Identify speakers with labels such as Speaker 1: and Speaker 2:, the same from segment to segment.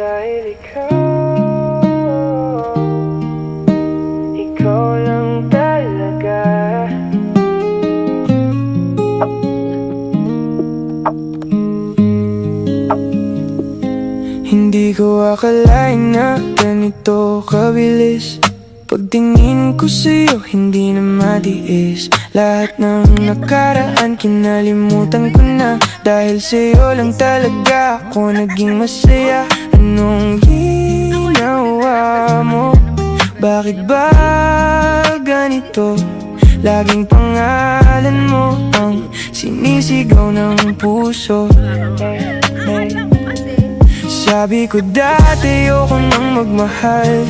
Speaker 1: Dahil ikaw lang talaga. Hindi ko akalain na ganito kabilis. Pagtingin ko sa'yo, hindi na matiis. Lahat ng nakaraan, kinalimutan ko na. Dahil sa'yo lang talaga ako naging masaya. Anong ginawa mo? Bakit ba ganito? Laging pangalan mo ang sinisigaw ng puso. Sabi ko dati ayoko nang magmahal,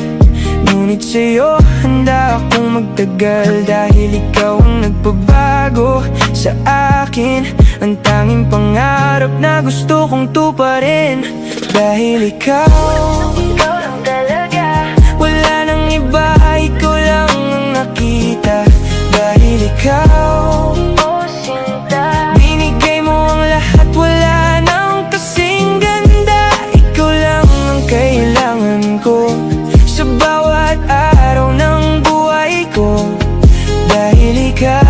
Speaker 1: ngunit sa'yo handa akong magtagal. Dahil ikaw ang nagpabago sa akin, ang tanging pangarap na gusto kong tuparin. Dahil ikaw lang talaga, wala nang iba, ikaw lang ang nakita. Dahil ikaw, oh sinta, binigay mo ang lahat, wala nang kasing ganda. Ikaw lang ang kailangan ko sa bawat araw ng buhay ko. Dahil ikaw,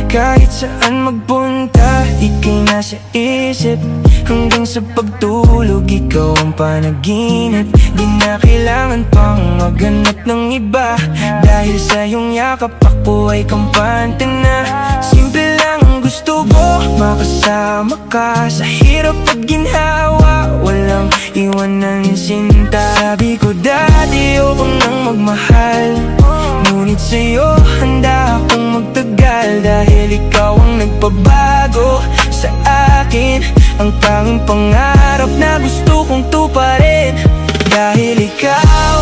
Speaker 1: kahit saan magpunta, ika'y nasa isip. Hanggang sa pagtulog, ikaw ang panaginip. Di na kailangan pang maghanap ng iba, dahil sa iyong yakap ako ay kampante na. Simple lang ang gusto ko, makasama ka sa hirap at ginhawa. Walang iwanan sinta. Sabi ko dati ayoko nang magmahal, ngunit sa'yo handa akong magtagal. Dahil ikaw ang nagpabago sa akin, ang tanging pangarap na gusto kong tuparin. Dahil ikaw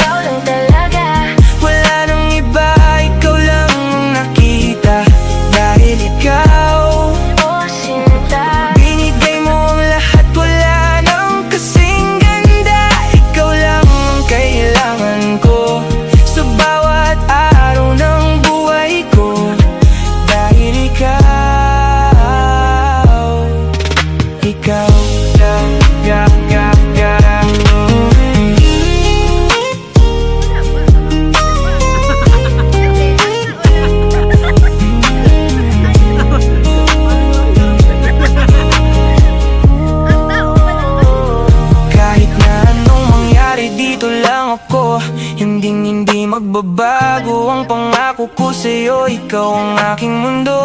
Speaker 1: lang talaga, wala nang iba, ikaw lang ang nakita. Dahil ikaw, oh sinta, binigay mo ang lahat, wala nang kasing ganda. Ikaw lang ang kailangan ko sa bawat araw ng buhay ko. Dahil ikaw lang, kahit na anong mangyari dito lang ako, hindi magbabago ang pangako ko sa'yo. Ikaw ang aking mundo,